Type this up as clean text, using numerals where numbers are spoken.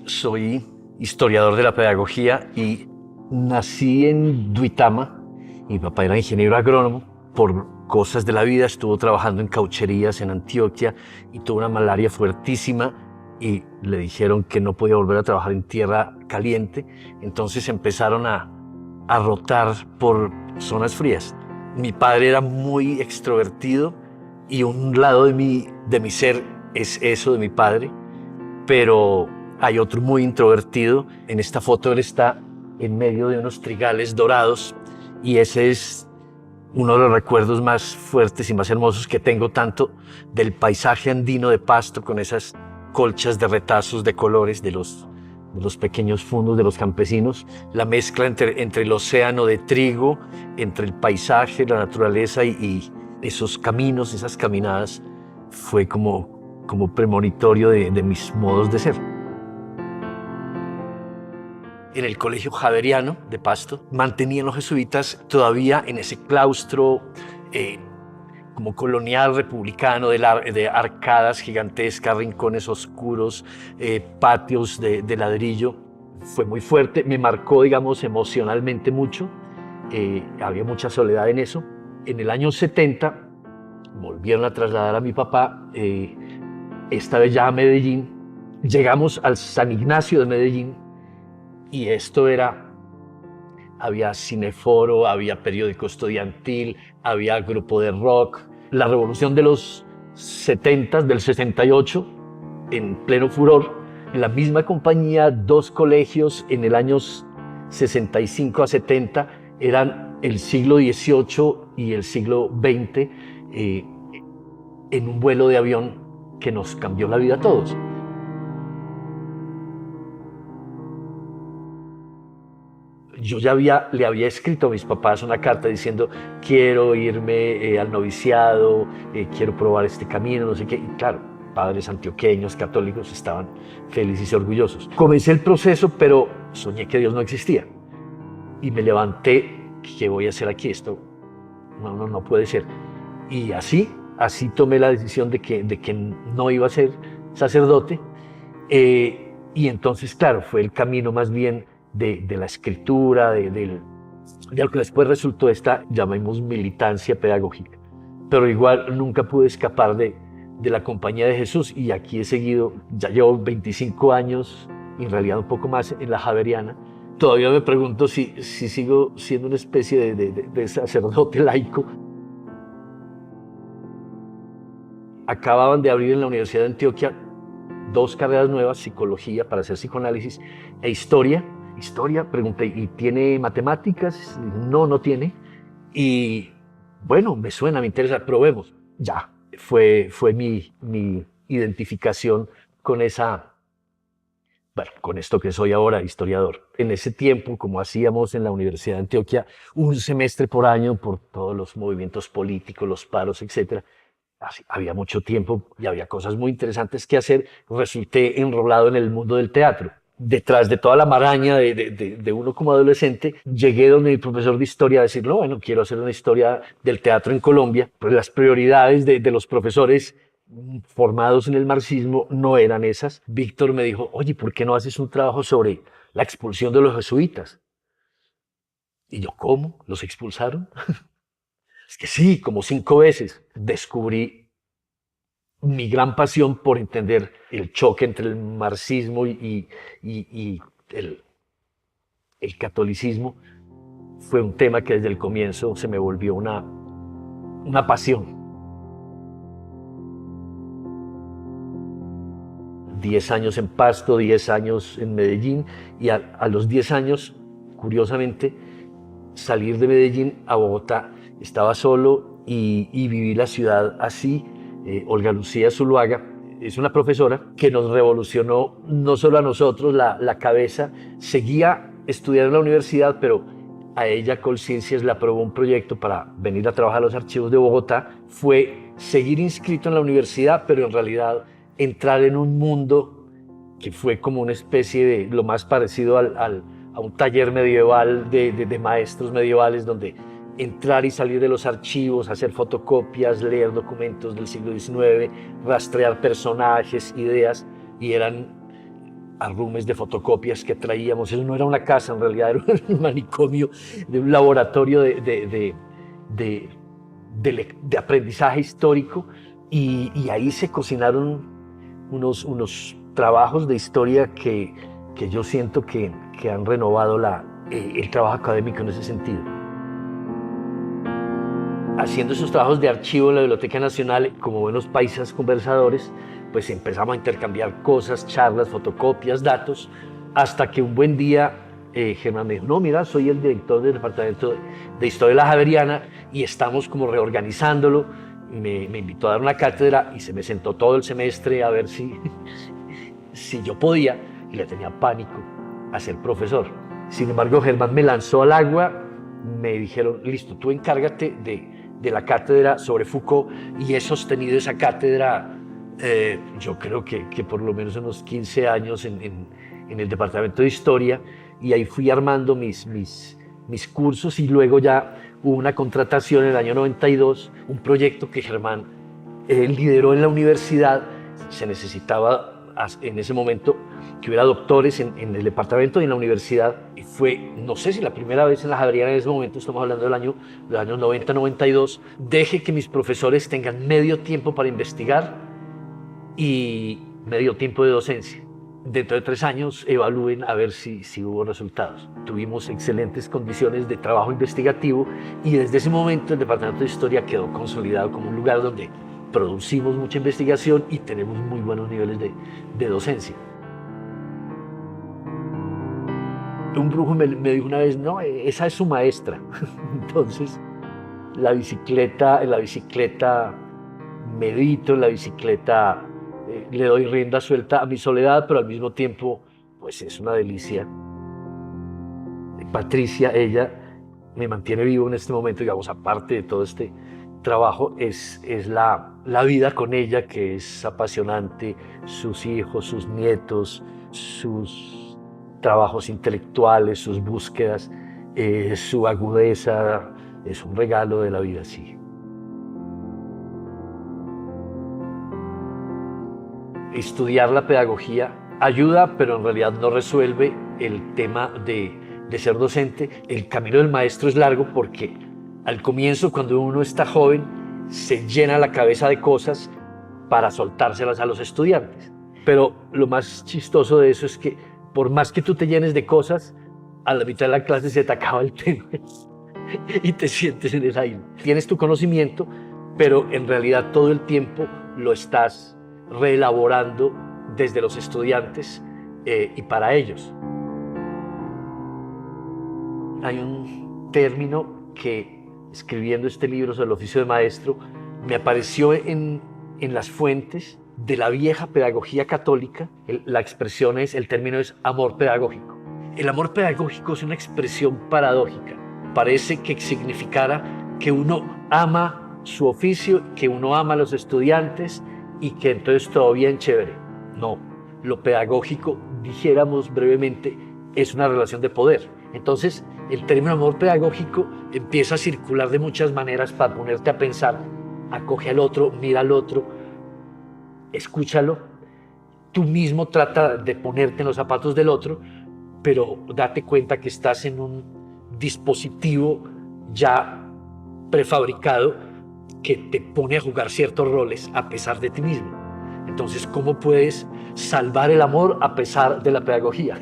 Soy historiador de la pedagogía y nací en Duitama. Mi papá era ingeniero agrónomo. Por cosas de la vida estuvo trabajando en caucherías en Antioquia y tuvo una malaria fuertísima y le dijeron que no podía volver a trabajar en tierra caliente. Entonces empezaron a rotar por zonas frías. Mi padre era muy extrovertido y un lado de mi ser es eso de mi padre, pero hay otro muy introvertido. En esta foto él está en medio de unos trigales dorados y ese es uno de los recuerdos más fuertes y más hermosos que tengo, tanto del paisaje andino de Pasto con esas colchas de retazos de colores de los pequeños fundos de los campesinos, la mezcla entre el océano de trigo, entre el paisaje, la naturaleza y esos caminos, esas caminadas, fue como premonitorio de mis modos de ser. En el colegio javeriano de Pasto mantenían los jesuitas todavía en ese claustro como colonial republicano de arcadas gigantescas, rincones oscuros, patios de ladrillo. Fue muy fuerte, me marcó, digamos, emocionalmente mucho. Había mucha soledad en eso. En el año 70 volvieron a trasladar a mi papá, esta vez ya a Medellín. Llegamos al San Ignacio de Medellín y había cineforo, había periódico estudiantil, había grupo de rock. La revolución de los 70, del 68, en pleno furor. En la misma compañía, dos colegios en el años 65 a 70 eran el siglo XVIII y el siglo XX, en un vuelo de avión que nos cambió la vida a todos. Yo ya le había escrito a mis papás una carta diciendo quiero irme al noviciado, quiero probar este camino, no sé qué. Y claro, padres antioqueños, católicos, estaban felices y orgullosos. Comencé el proceso, pero soñé que Dios no existía. Y me levanté, ¿qué voy a hacer aquí? Esto no puede ser. Y así tomé la decisión de que no iba a ser sacerdote. Y entonces, claro, fue el camino más bien de la escritura, de lo que después resultó esta, llamemos, militancia pedagógica. Pero igual nunca pude escapar de la compañía de Jesús y aquí he seguido, ya llevo 25 años, en realidad un poco más, en la Javeriana. Todavía me pregunto si sigo siendo una especie de sacerdote laico. Acababan de abrir en la Universidad de Antioquia dos carreras nuevas, psicología para hacer psicoanálisis e historia. Historia, pregunté, ¿y tiene matemáticas? No tiene. Y bueno, me suena, me interesa, probemos. Ya, fue mi identificación con con esto que soy ahora, historiador. En ese tiempo, como hacíamos en la Universidad de Antioquia, un semestre por año por todos los movimientos políticos, los paros, etc., había mucho tiempo y había cosas muy interesantes que hacer. Resulté enrolado en el mundo del teatro. Detrás de toda la maraña de uno como adolescente, llegué donde mi profesor de historia a decir, no, bueno, quiero hacer una historia del teatro en Colombia. Pues las prioridades de los profesores formados en el marxismo no eran esas. Víctor me dijo, oye, ¿por qué no haces un trabajo sobre la expulsión de los jesuitas? Y yo, ¿cómo? ¿Los expulsaron? Es que sí, como 5 veces. Descubrí mi gran pasión por entender el choque entre el marxismo y el catolicismo. Fue un tema que desde el comienzo se me volvió una pasión. 10 años en Pasto, 10 años en Medellín y a los 10 años, curiosamente, salir de Medellín a Bogotá. Estaba solo y viví la ciudad así. Olga Lucía Zuluaga es una profesora que nos revolucionó no solo a nosotros la cabeza. Seguía estudiando en la universidad, pero a ella Colciencias le aprobó un proyecto para venir a trabajar a los archivos de Bogotá. Fue seguir inscrito en la universidad, pero en realidad entrar en un mundo que fue como una especie de lo más parecido a un taller medieval de maestros medievales, donde entrar y salir de los archivos, hacer fotocopias, leer documentos del siglo XIX, rastrear personajes, ideas, y eran arrumes de fotocopias que traíamos. Eso no era una casa, en realidad era un manicomio, de un laboratorio de aprendizaje histórico, y ahí se cocinaron unos trabajos de historia que yo siento que han renovado el trabajo académico en ese sentido. Haciendo esos trabajos de archivo en la Biblioteca Nacional, como buenos paisas conversadores, pues empezamos a intercambiar cosas, charlas, fotocopias, datos, hasta que un buen día Germán me dijo: no, mira, soy el director del Departamento de Historia de la Javeriana y estamos como reorganizándolo. Me invitó a dar una cátedra y se me sentó todo el semestre a ver si yo podía, y le tenía pánico a ser profesor. Sin embargo, Germán me lanzó al agua, me dijeron: listo, tú encárgate de la cátedra sobre Foucault, y he sostenido esa cátedra yo creo que por lo menos unos 15 años en el Departamento de Historia, y ahí fui armando mis cursos, y luego ya hubo una contratación en el año 92, un proyecto que Germán lideró en la universidad. Se necesitaba en ese momento que hubiera doctores en el departamento y en la universidad, y fue, no sé si la primera vez en la Javeriana. En ese momento estamos hablando de los años 90-92, deje que mis profesores tengan medio tiempo para investigar y medio tiempo de docencia. Dentro de 3 años evalúen a ver si hubo resultados. Tuvimos excelentes condiciones de trabajo investigativo, y desde ese momento el Departamento de Historia quedó consolidado como un lugar donde producimos mucha investigación y tenemos muy buenos niveles de docencia. Un brujo me dijo una vez: no, esa es su maestra. Entonces, en la bicicleta medito, en la bicicleta le doy rienda suelta a mi soledad, pero al mismo tiempo pues es una delicia. Patricia, ella me mantiene vivo en este momento, digamos, aparte de todo este trabajo, es la vida con ella, que es apasionante, sus hijos, sus nietos, sus trabajos intelectuales, sus búsquedas, su agudeza, es un regalo de la vida, sí. Estudiar la pedagogía ayuda, pero en realidad no resuelve el tema de ser docente. El camino del maestro es largo, porque al comienzo, cuando uno está joven, se llena la cabeza de cosas para soltárselas a los estudiantes. Pero lo más chistoso de eso es que por más que tú te llenes de cosas, a la mitad de la clase se te acaba el tema y te sientes en el aire. Tienes tu conocimiento, pero en realidad todo el tiempo lo estás reelaborando desde los estudiantes y para ellos. Hay un término que, escribiendo este libro sobre el oficio de maestro, me apareció en las fuentes de la vieja pedagogía católica. El término es amor pedagógico. El amor pedagógico es una expresión paradójica. Parece que significara que uno ama su oficio, que uno ama a los estudiantes, y que entonces todo bien chévere. No, lo pedagógico, dijéramos brevemente, es una relación de poder. Entonces, el término amor pedagógico empieza a circular de muchas maneras para ponerte a pensar: acoge al otro, mira al otro, escúchalo, tú mismo trata de ponerte en los zapatos del otro, pero date cuenta que estás en un dispositivo ya prefabricado que te pone a jugar ciertos roles a pesar de ti mismo. Entonces, ¿cómo puedes salvar el amor a pesar de la pedagogía?